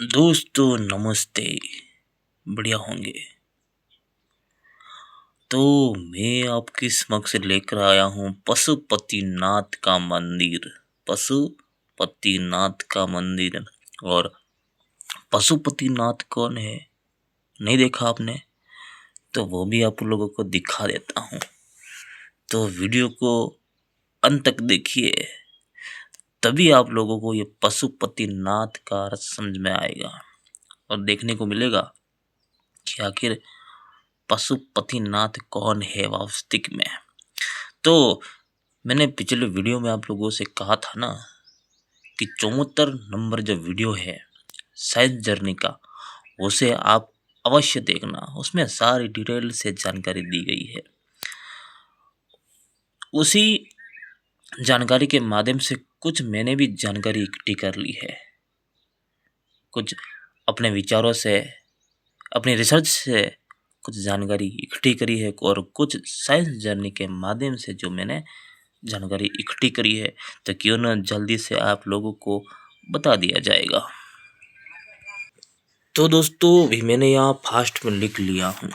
दोस्तों नमस्ते। बढ़िया होंगे। तो मैं आपके समक्ष लेकर आया हूँ पशुपतिनाथ का मंदिर। पशुपतिनाथ का मंदिर। और पशुपतिनाथ कौन है, नहीं देखा आपने? तो वो भी आप लोगों को दिखा देता हूँ। तो वीडियो को अंत तक देखिए, तभी आप लोगों को ये पशुपतिनाथ का अर्थ समझ में आएगा और देखने को मिलेगा कि आखिर पशुपतिनाथ कौन है वास्तविक में। तो मैंने पिछले वीडियो में आप लोगों से कहा था ना कि 74 नंबर जो वीडियो है साइंस जर्नी का, उसे आप अवश्य देखना। उसमें सारी डिटेल से जानकारी दी गई है। उसी जानकारी के माध्यम से कुछ मैंने भी जानकारी इकट्ठी कर ली है। कुछ अपने विचारों से, अपनी रिसर्च से कुछ जानकारी इकट्ठी करी है और कुछ साइंस जर्नी के माध्यम से जो मैंने जानकारी इकट्ठी करी है, तो क्यों ना जल्दी से आप लोगों को बता दिया जाएगा। तो दोस्तों भी मैंने यहाँ फास्ट में लिख लिया हूँ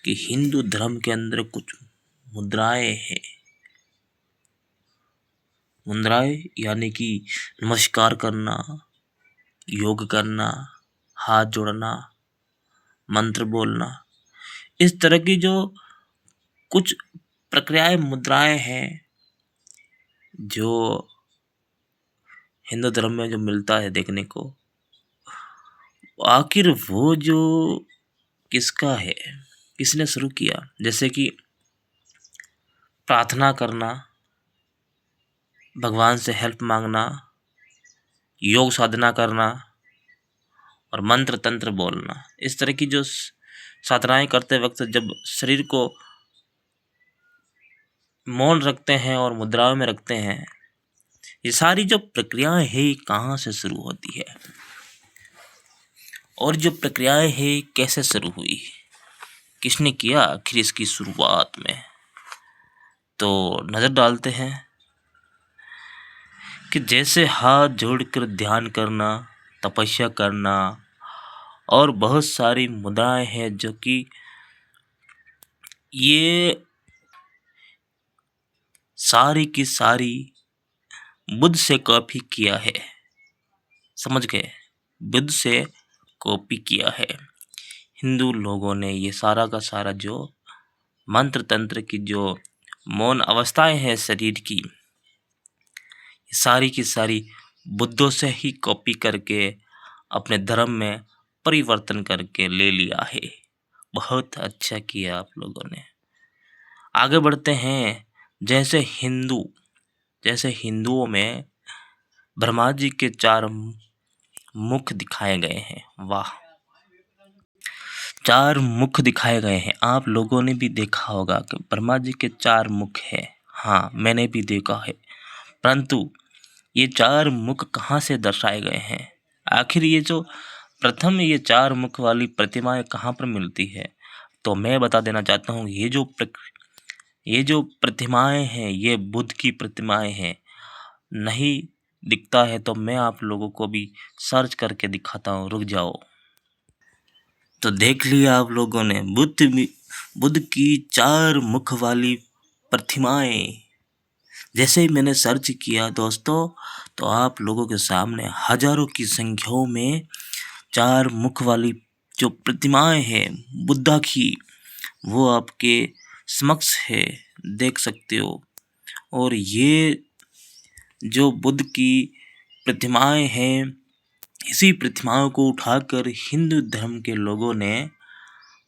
कि हिंदू धर्म के अंदर कुछ मुद्राएं हैं। मुद्राएं यानी कि नमस्कार करना, योग करना, हाथ जोड़ना, मंत्र बोलना, इस तरह की जो कुछ प्रक्रियाएं, मुद्राएं हैं जो हिंदू धर्म में जो मिलता है देखने को। आखिर वो जो किसका है, किसने शुरू किया? जैसे कि प्रार्थना करना, भगवान से हेल्प मांगना, योग साधना करना और मंत्र तंत्र बोलना, इस तरह की जो साधनाएं करते वक्त जब शरीर को मौन रखते हैं और मुद्राओं में रखते हैं, ये सारी जो प्रक्रियाएं हैं कहाँ से शुरू होती है और जो प्रक्रियाएं हैं कैसे शुरू हुई, किसने किया आखिर इसकी शुरुआत में। तो नजर डालते हैं कि जैसे हाथ जोड़कर ध्यान करना, तपस्या करना और बहुत सारी मुद्राएं हैं जो कि ये सारी की सारी बुद्ध से कॉपी किया है। समझ गए? बुद्ध से कॉपी किया है। हिंदू लोगों ने ये सारा का सारा जो मंत्र तंत्र की जो मौन अवस्थाएं हैं शरीर की, सारी की सारी बुद्धों से ही कॉपी करके अपने धर्म में परिवर्तन करके ले लिया है। बहुत अच्छा किया आप लोगों ने। आगे बढ़ते हैं। जैसे हिंदुओं में ब्रह्मा जी के 4 मुख दिखाए गए हैं। वाह, 4 मुख दिखाए गए हैं। आप लोगों ने भी देखा होगा कि ब्रह्मा जी के 4 मुख है। हाँ, मैंने भी देखा है। परंतु ये 4 मुख कहाँ से दर्शाए गए हैं? आखिर ये जो प्रथम ये 4 मुख वाली प्रतिमाएं कहाँ पर मिलती है? तो मैं बता देना चाहता हूँ, ये जो प्रतिमाएं हैं ये बुद्ध की प्रतिमाएं हैं। नहीं दिखता है तो मैं आप लोगों को भी सर्च करके दिखाता हूँ, रुक जाओ। तो देख लिया आप लोगों ने बुद्ध की 4 मुख वाली प्रतिमाएं। जैसे ही मैंने सर्च किया दोस्तों, तो आप लोगों के सामने हजारों की संख्याओं में 4 मुख वाली जो प्रतिमाएं हैं बुद्धा की, वो आपके समक्ष है, देख सकते हो। और ये जो बुद्ध की प्रतिमाएं हैं, इसी प्रतिमाओं को उठाकर हिंदू धर्म के लोगों ने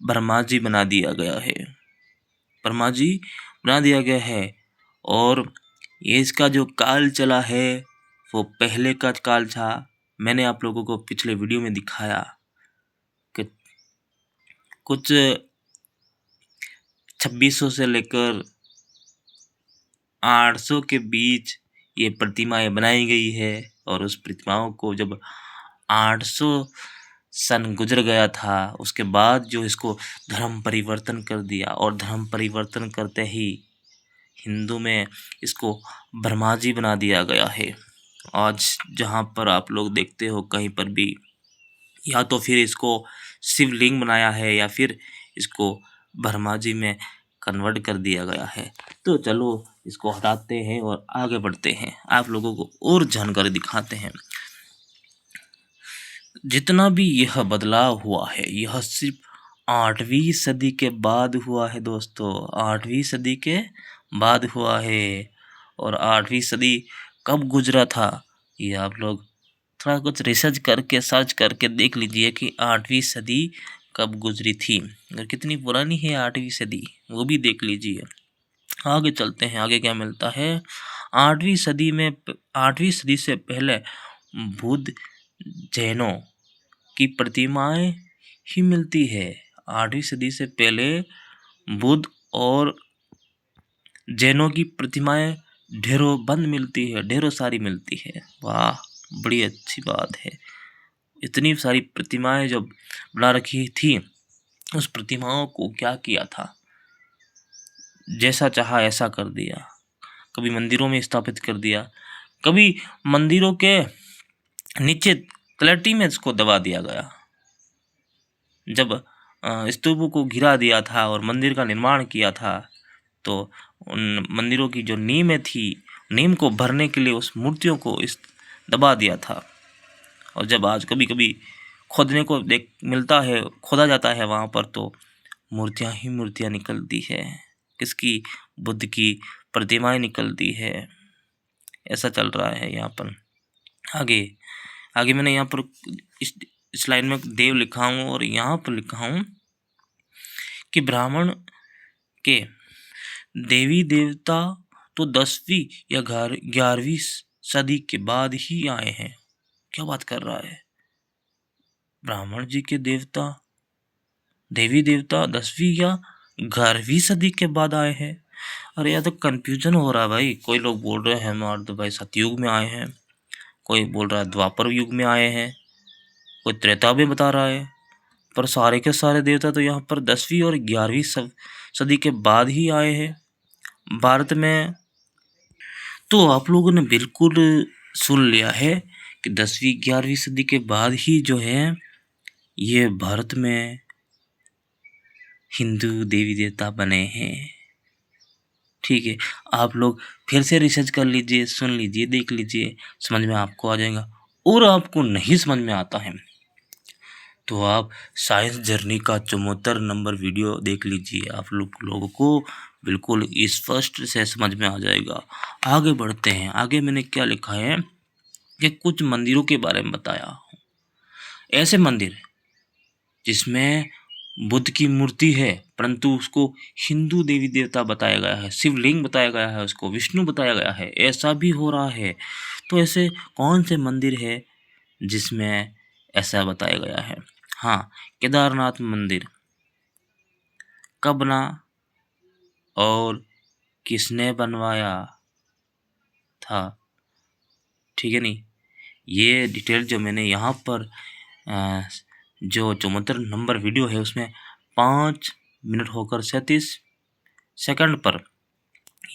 ब्रह्मा जी बना दिया गया है। ब्रह्मा जी बना दिया गया है। और ये इसका जो काल चला है वो पहले का काल था। मैंने आप लोगों को पिछले वीडियो में दिखाया कि कुछ 2600 से लेकर 800 के बीच ये प्रतिमाएं बनाई गई है। और उस प्रतिमाओं को जब 800 सन गुजर गया था, उसके बाद जो इसको धर्म परिवर्तन कर दिया। और धर्म परिवर्तन करते ही हिंदू में इसको ब्रह्मा जी बना दिया गया है। आज जहाँ पर आप लोग देखते हो कहीं पर भी या तो फिर इसको शिवलिंग बनाया है या फिर इसको ब्रह्मा जी में कन्वर्ट कर दिया गया है। तो चलो इसको हटाते हैं और आगे बढ़ते हैं, आप लोगों को और जानकारी दिखाते हैं। जितना भी यह बदलाव हुआ है यह सिर्फ 8वीं सदी के बाद हुआ है दोस्तों, 8वीं सदी के बाद हुआ है। और 8वीं सदी कब गुजरा था ये आप लोग थोड़ा कुछ रिसर्च करके सर्च करके देख लीजिए कि 8वीं सदी कब गुजरी थी और कितनी पुरानी है 8वीं सदी, वो भी देख लीजिए। आगे चलते हैं, आगे क्या मिलता है। 8वीं सदी से पहले बुद्ध जैनों की प्रतिमाएं ही मिलती है। 8वीं सदी से पहले बुद्ध और जैनों की प्रतिमाएं ढेरों बंद मिलती है, ढेरों सारी मिलती है। वाह, बड़ी अच्छी बात है। इतनी सारी प्रतिमाएं जब बना रखी थी, उस प्रतिमाओं को क्या किया था, जैसा चाहा ऐसा कर दिया। कभी मंदिरों में स्थापित कर दिया, कभी मंदिरों के नीचे तलहटी में इसको दबा दिया गया। जब स्तूपों को गिरा दिया था और मंदिर का निर्माण किया था, तो उन मंदिरों की जो नींवें थी, नींव को भरने के लिए उस मूर्तियों को इस दबा दिया था। और जब आज कभी कभी खोदने को देख मिलता है, खोदा जाता है वहाँ पर, तो मूर्तियाँ ही मूर्तियाँ निकलती है। किसकी? बुद्ध की प्रतिमाएं निकलती है। ऐसा चल रहा है यहाँ पर। आगे आगे मैंने यहाँ पर इस लाइन में देव लिखा हूँ और यहाँ पर लिखा हूँ कि ब्राह्मण के देवी देवता तो 10वीं या 11वीं सदी के बाद ही आए हैं। क्या बात कर रहा है? ब्राह्मण जी के देवता, देवी देवता 10वीं या 11वीं सदी के बाद आए हैं। अरे यार, तो कंफ्यूजन हो रहा है भाई। कोई लोग बोल रहे हैं हमारे तो भाई सतयुग में आए हैं, कोई बोल रहा है द्वापर युग में आए हैं, कोई त्रेता में बता रहा है। पर सारे के सारे देवता तो यहाँ पर 10वीं और 11वीं सदी के बाद ही आए हैं भारत में। तो आप लोगों ने बिल्कुल सुन लिया है कि 10वीं 11वीं सदी के बाद ही जो है ये भारत में हिंदू देवी देवता बने हैं। ठीक है, आप लोग फिर से रिसर्च कर लीजिए, सुन लीजिए, देख लीजिए, समझ में आपको आ जाएगा। और आपको नहीं समझ में आता है तो आप साइंस जर्नी का 74 नंबर वीडियो देख लीजिए, आप लोगों को बिल्कुल स्पष्ट से समझ में आ जाएगा। आगे बढ़ते हैं। आगे मैंने क्या लिखा है कि कुछ मंदिरों के बारे में बताया। ऐसे मंदिर जिसमें बुद्ध की मूर्ति है परंतु उसको हिंदू देवी देवता बताया गया है, शिवलिंग बताया गया है, उसको विष्णु बताया गया है, ऐसा भी हो रहा है। तो ऐसे कौन से मंदिर है जिसमें ऐसा बताया गया है? हाँ, केदारनाथ मंदिर कब बना और किसने बनवाया था? ठीक है नहीं, ये डिटेल जो मैंने यहाँ पर जो 74 नंबर वीडियो है उसमें 5 मिनट होकर 37 सेकंड पर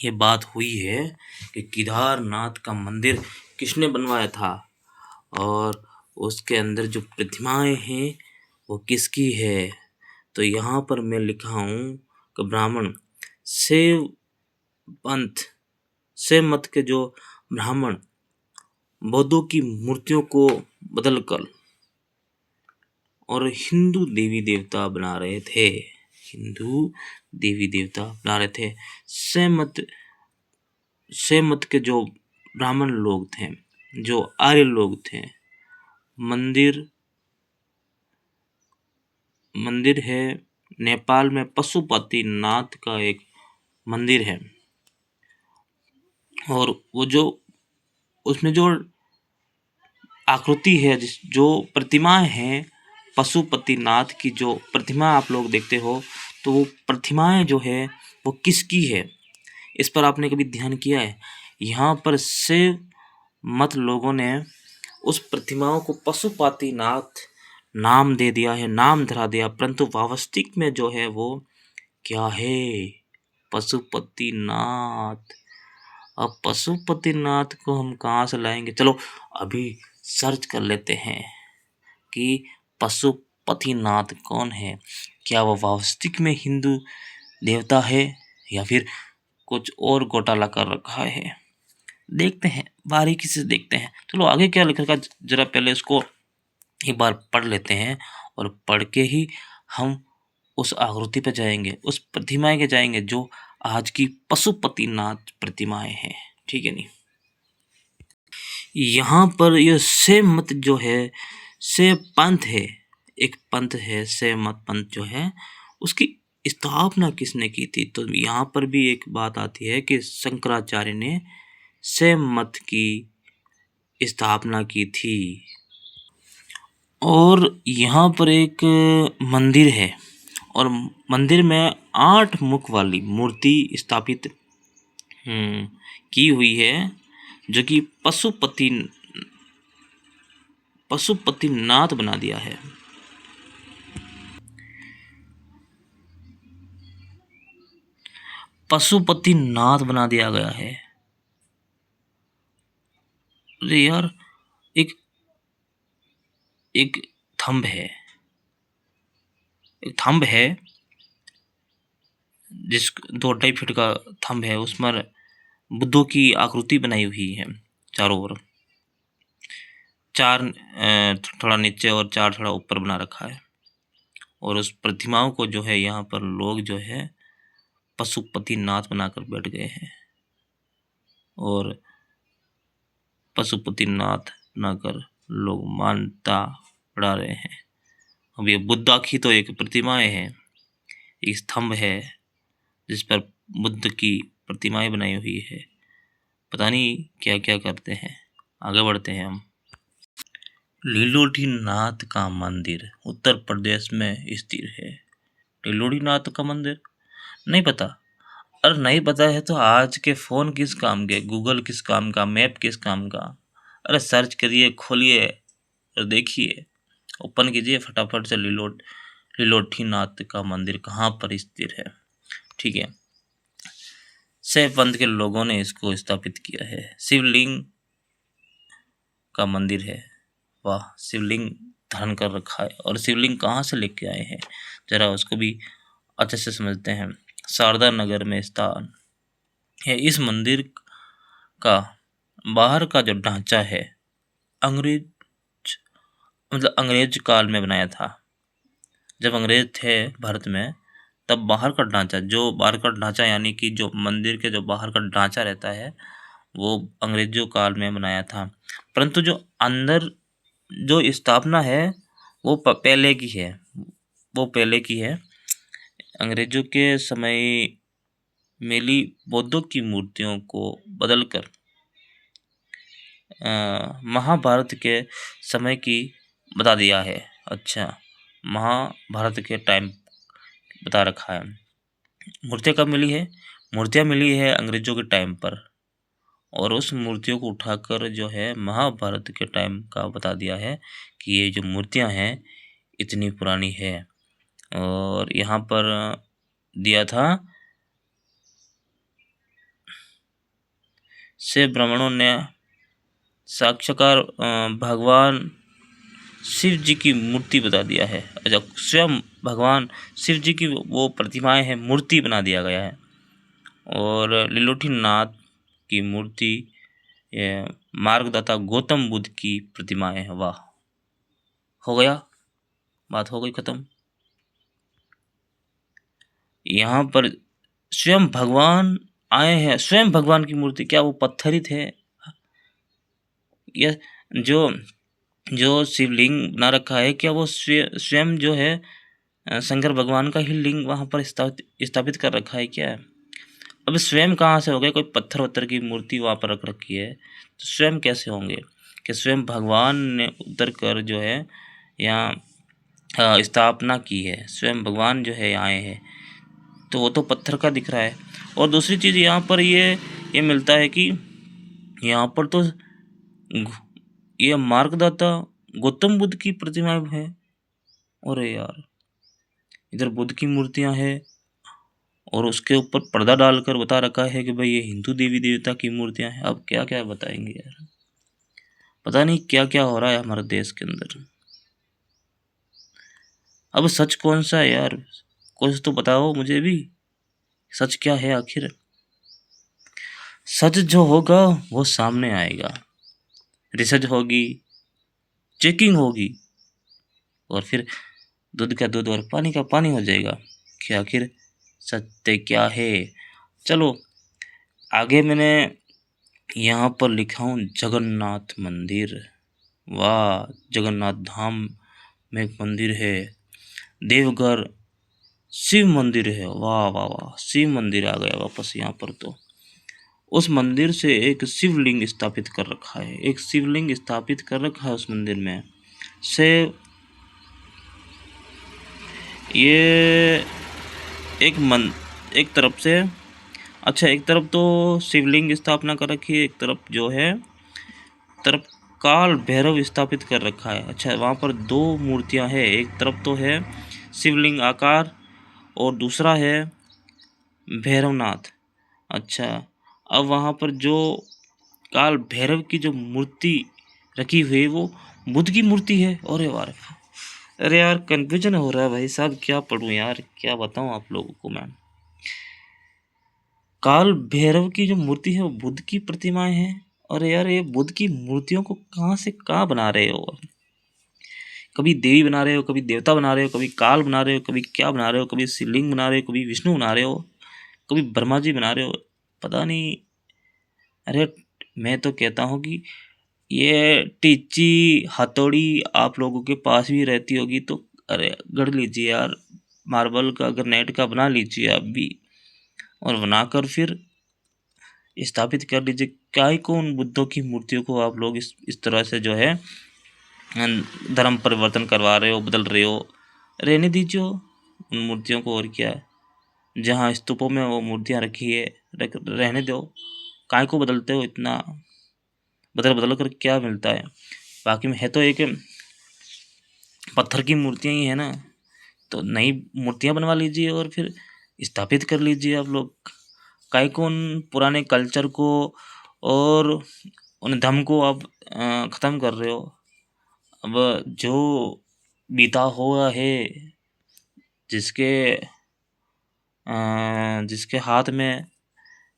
यह बात हुई है कि केदारनाथ का मंदिर किसने बनवाया था और उसके अंदर जो प्रतिमाएं हैं वो किसकी है। तो यहाँ पर मैं लिखा हूँ कि ब्राह्मण शैव पंथ शैव मत के जो ब्राह्मण बौद्धों की मूर्तियों को बदलकर और हिंदू देवी देवता बना रहे थे, हिंदू देवी देवता बना रहे थे। शैव मत के जो ब्राह्मण लोग थे, जो आर्य लोग थे, मंदिर है नेपाल में पशुपतिनाथ का एक मंदिर है और वो जो उसमें जो आकृति है, जो प्रतिमाएं हैं पशुपतिनाथ की, जो प्रतिमा आप लोग देखते हो, तो वो प्रतिमाएं जो है वो किसकी है, इस पर आपने कभी ध्यान किया है? यहाँ पर शैव मत लोगों ने उस प्रतिमाओं को पशुपतिनाथ नाम दे दिया है, नाम धरा दिया, परंतु वास्तविक में जो है वो क्या है? पशुपतिनाथ। अब पशुपतिनाथ को हम कहाँ से लाएंगे? चलो अभी सर्च कर लेते हैं कि पशुपतिनाथ कौन है? क्या वह वास्तविक में हिंदू देवता है या फिर कुछ और घोटाला कर रखा है? देखते हैं, बारीकी से देखते हैं। चलो आगे क्या लिखा था जरा पहले इसको एक बार पढ़ लेते हैं और पढ़ के ही हम उस आकृति पे जाएंगे, उस प्रतिमाएं के जाएंगे जो आज की पशुपतिनाथ प्रतिमाएं हैं। ठीक है नहीं? यहाँ पर यह शैव मत जो है, शैव पंथ है, एक पंथ है शैव मत पंथ जो है, उसकी स्थापना किसने की थी? तो यहाँ पर भी एक बात आती है कि शंकराचार्य ने शैव मत की स्थापना की थी। और यहाँ पर एक मंदिर है और मंदिर में 8 मुख वाली मूर्ति स्थापित की हुई है जो कि पशुपतिनाथ बना दिया है। पशुपतिनाथ बना दिया गया है। अरे यार, एक थंब है, एक थंब है जिस 2-2.5 फीट का थंब है, उसमें बुद्धों की आकृति बनाई हुई है चारों ओर। 4 थोड़ा नीचे और 4 थोड़ा ऊपर बना रखा है। और उस प्रतिमाओं को जो है यहाँ पर लोग जो है पशुपतिनाथ बनाकर बैठ गए हैं और पशुपतिनाथ बनाकर लोग मान्यता बढ़ा रहे हैं। अब ये बुद्धा की तो एक प्रतिमाएं हैं, एक स्तंभ है जिस पर बुद्ध की प्रतिमाएं बनाई हुई है। पता नहीं क्या क्या करते हैं। आगे बढ़ते हैं हम। लीलोढ़ीनाथ का मंदिर उत्तर प्रदेश में स्थित है। लीलोढ़ीनाथ का मंदिर नहीं पता? अरे नहीं पता है तो आज के फ़ोन किस काम के, गूगल किस काम का, मैप किस काम का? अरे सर्च करिए, खोलिए और देखिए, ओपन कीजिए फटाफट से लीलोढ़ीनाथ का मंदिर कहाँ पर स्थित है। ठीक है, शैव पंथ के लोगों ने इसको स्थापित किया है। शिवलिंग का मंदिर है। वाह, शिवलिंग धारण कर रखा है। और शिवलिंग कहाँ से लेके आए हैं जरा उसको भी अच्छे से समझते हैं। शारदा नगर में स्थान है। इस मंदिर का बाहर का जो ढांचा है अंग्रेज काल में बनाया था। जब अंग्रेज थे भारत में तब बाहर का ढांचा यानी कि जो मंदिर के जो बाहर का ढांचा रहता है वो अंग्रेजों काल में बनाया था। परंतु जो अंदर जो स्थापना है वो पहले की है। अंग्रेजों के समय मिली बौद्धों की मूर्तियों को बदलकर महाभारत के समय की बता दिया है। अच्छा, महाभारत के टाइम बता रखा है। मूर्तियाँ कब मिली है? मूर्तियाँ मिली है अंग्रेजों के टाइम पर और उस मूर्तियों को उठाकर जो है महाभारत के टाइम का बता दिया है कि ये जो मूर्तियाँ हैं इतनी पुरानी है। और यहाँ पर दिया था से ब्राह्मणों ने साक्षात्कार भगवान शिव जी की मूर्ति बता दिया है। अच्छा, स्वयं भगवान शिव जी की वो प्रतिमाएं हैं, मूर्ति बना दिया गया है। और लीलोढ़ीनाथ की मूर्ति मार्गदाता गौतम बुद्ध की प्रतिमाएं हैं। वाह, हो गया, बात हो गई खत्म। यहाँ पर स्वयं भगवान आए हैं, स्वयं भगवान की मूर्ति। क्या वो पत्थरित है? या जो शिवलिंग बना रखा है क्या वो स्वयं जो है शंकर भगवान का ही लिंग वहाँ पर स्थापित कर रखा है क्या? अब स्वयं कहाँ से हो गए? कोई पत्थर वत्थर की मूर्ति वहाँ पर रख रखी है तो स्वयं कैसे होंगे? कि स्वयं भगवान ने उतर कर जो है यहाँ स्थापना की है। स्वयं भगवान जो है आए हैं तो वो तो पत्थर का दिख रहा है। और दूसरी चीज़ यहाँ पर ये मिलता है कि यहाँ पर तो ये मार्गदाता गौतम बुद्ध की प्रतिमा है। अरे यार, इधर बुद्ध की मूर्तियां हैं और उसके ऊपर पर्दा डालकर बता रखा है कि भाई ये हिंदू देवी देवता की मूर्तियां हैं। अब क्या क्या बताएंगे यार, पता नहीं क्या क्या हो रहा है हमारे देश के अंदर। अब सच कौन सा है यार, कुछ तो बताओ मुझे भी, सच क्या है आखिर। सच जो होगा वो सामने आएगा, रिसर्च होगी, चेकिंग होगी, और फिर दूध का दूध और पानी का पानी हो जाएगा कि आखिर सत्य क्या है। चलो आगे मैंने यहाँ पर लिखा हूँ जगन्नाथ मंदिर। वाह, जगन्नाथ धाम में एक मंदिर है, देवघर शिव मंदिर है। वाह वाह वाह, शिव मंदिर आ गया वापस यहाँ पर। तो उस मंदिर से एक शिवलिंग स्थापित कर रखा है, एक शिवलिंग स्थापित कर रखा है उस मंदिर में से। ये एक तरफ से, अच्छा एक तरफ तो शिवलिंग स्थापना कर रखी है, एक तरफ जो है तरफ काल भैरव स्थापित कर रखा है। अच्छा वहाँ पर दो मूर्तियाँ हैं, एक तरफ तो है शिवलिंग आकार और दूसरा है भैरवनाथ। अच्छा अब वहाँ पर जो काल भैरव की जो मूर्ति रखी हुई है वो बुद्ध की मूर्ति है। अरे वाह, अरे यार कन्फ्यूजन हो रहा है भाई साहब, क्या पढ़ूं यार, क्या बताऊं आप लोगों को मैं। काल भैरव की जो मूर्ति है वो बुद्ध की प्रतिमाएं हैं। अरे यार ये बुद्ध की मूर्तियों को कहाँ से कहाँ बना रहे हो, कभी देवी बना रहे हो, कभी देवता बना रहे हो, कभी काल बना रहे हो, कभी क्या बना रहे हो, कभी शिवलिंग बना रहे हो, कभी विष्णु बना रहे हो, कभी ब्रह्मा जी बना रहे हो, पता नहीं। अरे मैं तो कहता हूँ कि ये टीची हथौड़ी आप लोगों के पास भी रहती होगी तो अरे गढ़ लीजिए यार, मार्बल का ग्रेनाइट का बना लीजिए आप भी, और बनाकर फिर स्थापित कर लीजिए। क्या ही को उन बुद्धों की मूर्तियों को आप लोग इस तरह से जो है धर्म परिवर्तन करवा रहे हो, बदल रहे हो। रहने दीजिए उन मूर्तियों को, और क्या है, जहाँ स्तूपों में वो मूर्तियाँ रखी है रहने दो, काय को बदलते हो इतना, बदल कर क्या मिलता है। बाकी में है तो एक पत्थर की मूर्तियाँ ही है ना, तो नई मूर्तियाँ बनवा लीजिए और फिर स्थापित कर लीजिए आप लोग। काय को उन पुराने कल्चर को और उन धर्म को आप ख़त्म कर रहे हो। अब जो बीता हुआ है, जिसके जिसके हाथ में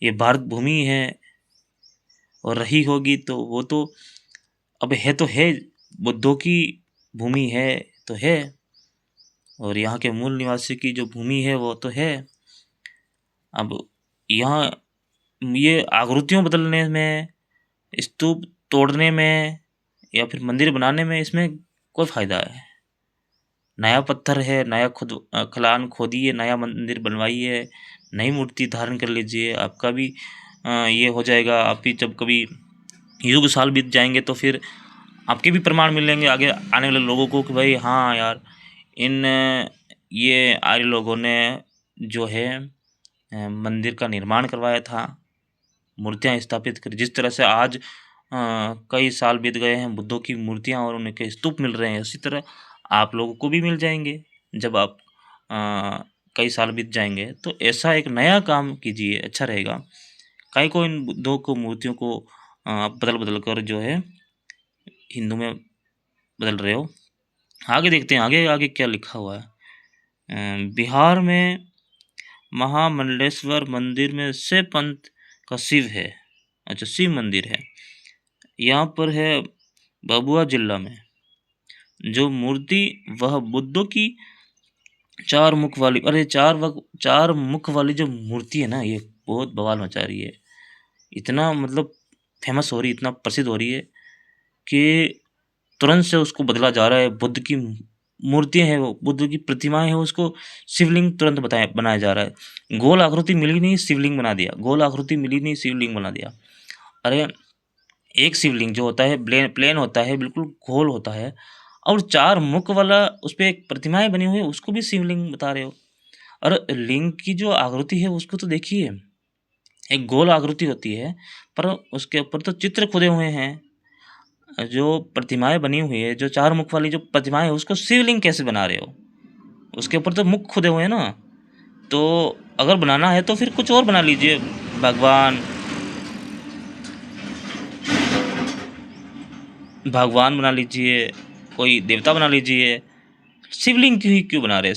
ये भारत भूमि है और रही होगी, तो वो तो अब है बुद्धों की भूमि है तो है, और यहाँ के मूल निवासी की जो भूमि है वो तो है। अब यहाँ ये आकृतियों बदलने में, स्तूप तोड़ने में या फिर मंदिर बनाने में इसमें कोई फायदा है। नया पत्थर है, नया खलान खोदिए, नया मंदिर बनवाइए, नई मूर्ति धारण कर लीजिए, आपका भी ये हो जाएगा। आप भी जब कभी युग साल बीत जाएंगे तो फिर आपके भी प्रमाण मिलेंगे आगे आने वाले लोगों को कि भाई हाँ यार, इन ये आर्य लोगों ने जो है मंदिर का निर्माण करवाया था, मूर्तियाँ स्थापित करी। जिस तरह से आज कई साल बीत गए हैं, बुद्धों की मूर्तियाँ और उनके स्तूप मिल रहे हैं, उसी तरह आप लोगों को भी मिल जाएंगे जब आप कई साल बीत जाएंगे। तो ऐसा एक नया काम कीजिए, अच्छा रहेगा। काहे को इन बुद्धों को मूर्तियों को आप बदल कर जो है हिंदू में बदल रहे हो। आगे देखते हैं आगे आगे क्या लिखा हुआ है। बिहार में महामंडलेश्वर मंदिर में से पंथ का शिव है। अच्छा शिव मंदिर है यहाँ पर है भभुआ जिला में। जो मूर्ति वह बुद्धों की चार मुख वाली, अरे चार मुख वाली जो मूर्ति है ना, ये बहुत बवाल मचा रही है। इतना मतलब फेमस हो रही है, इतना प्रसिद्ध हो रही है कि तुरंत से उसको बदला जा रहा है। बुद्ध की मूर्तियाँ हैं, वो बुद्ध की प्रतिमाएं हैं, उसको शिवलिंग तुरंत बनाया जा रहा है। गोल आकृति मिली नहीं, शिवलिंग बना दिया, गोल आकृति मिली नहीं, शिवलिंग बना दिया। अरे एक शिवलिंग जो होता है प्लेन होता है, बिल्कुल गोल होता है, और चार मुख वाला उस पर एक प्रतिमाएं बनी हुई है, उसको भी शिवलिंग बता रहे हो। और लिंग की जो आकृति है उसको तो देखिए, एक गोल आकृति होती है पर उसके ऊपर तो चित्र खुदे हुए हैं। जो प्रतिमाएं बनी हुई है, जो चार मुख वाली जो प्रतिमाएं है, उसको शिवलिंग कैसे बना रहे हो? उसके ऊपर तो मुख खुदे हुए हैं ना। तो अगर बनाना है तो फिर कुछ और बना लीजिए, भगवान बना लीजिए, कोई देवता बना लीजिए, शिवलिंग क्यों बना रहे हैं?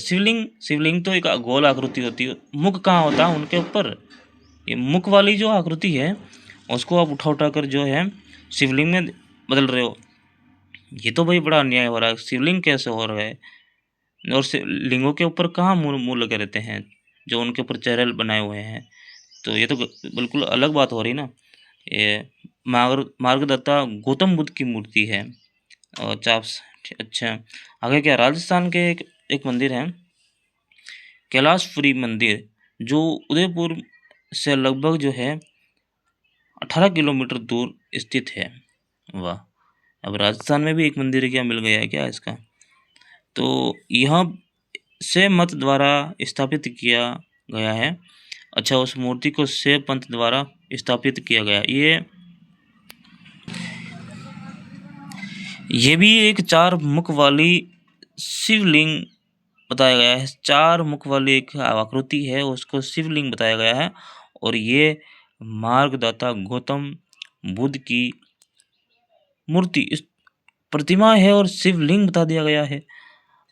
शिवलिंग तो एक गोल आकृति होती है, मुख कहाँ होता है उनके ऊपर? ये मुख वाली जो आकृति है उसको आप उठा कर जो है शिवलिंग में बदल रहे हो। ये तो भाई बड़ा अन्याय हो रहा है। शिवलिंग कैसे हो रहा है? और लिंगों के ऊपर कहाँ मुँह लगे रहते हैं, जो उनके ऊपर चेहरे बनाए हुए हैं? तो ये तो बिल्कुल अलग बात हो रही ना। ये मार्गदत्ता गौतम बुद्ध की मूर्ति है और चाप्स। अच्छा, आगे क्या, राजस्थान के एक मंदिर है कैलाशपुरी मंदिर, जो उदयपुर से लगभग जो है 18 किलोमीटर दूर स्थित है। वाह, अब राजस्थान में भी एक मंदिर क्या मिल गया है क्या इसका? तो यहाँ से मत द्वारा स्थापित किया गया है। अच्छा, उस मूर्ति को शैव पंथ द्वारा स्थापित किया गया। ये भी एक 4 मुख वाली शिवलिंग बताया गया है। 4 मुख वाली एक आकृति है, उसको शिवलिंग बताया गया है। और ये मार्गदाता गौतम बुद्ध की मूर्ति इस प्रतिमा है और शिवलिंग बता दिया गया है।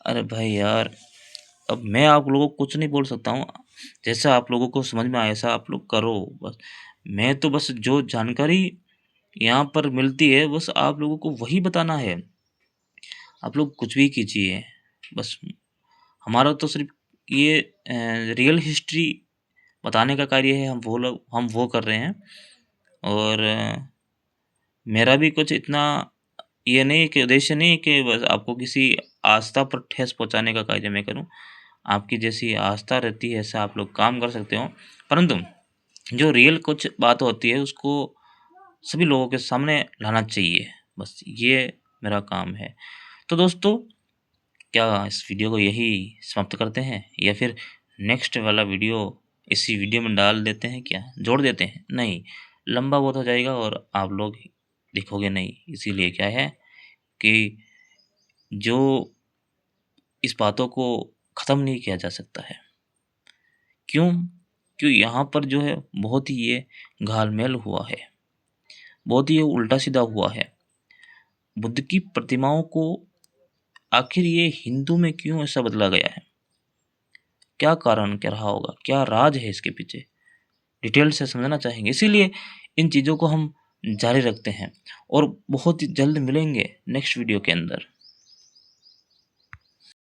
अरे भाई यार, अब मैं आप लोगों को कुछ नहीं बोल सकता हूँ। जैसा आप लोगों को समझ में आए ऐसा आप लोग करो बस। मैं तो बस जो जानकारी यहाँ पर मिलती है बस आप लोगों को वही बताना है। आप लोग कुछ भी कीजिए, बस हमारा तो सिर्फ ये रियल हिस्ट्री बताने का कार्य है। हम वो कर रहे हैं। और मेरा भी कुछ इतना ये नहीं कि उद्देश्य नहीं कि बस आपको किसी आस्था पर ठेस पहुंचाने का कार्य मैं करूं। आपकी जैसी आस्था रहती है ऐसा आप लोग काम कर सकते हो, परंतु जो रियल कुछ बात होती है उसको सभी लोगों के सामने लाना चाहिए। बस ये मेरा काम है। तो दोस्तों, क्या इस वीडियो को यही समाप्त करते हैं या फिर नेक्स्ट वाला वीडियो इसी वीडियो में डाल देते हैं? क्या जोड़ देते हैं? नहीं, लंबा बहुत हो जाएगा और आप लोग देखोगे नहीं। इसीलिए क्या है कि जो इस बातों को ख़त्म नहीं किया जा सकता है। क्यों? क्यों यहाँ पर जो है बहुत ही ये घालमेल हुआ है, बहुत ही ये उल्टा सीधा हुआ है। बुद्ध की प्रतिमाओं को आखिर ये हिंदू में क्यों ऐसा बदला गया है? क्या कारण क्या रहा होगा? क्या राज है इसके पीछे? डिटेल से समझना चाहेंगे, इसीलिए इन चीज़ों को हम जारी रखते हैं और बहुत ही जल्द मिलेंगे नेक्स्ट वीडियो के अंदर।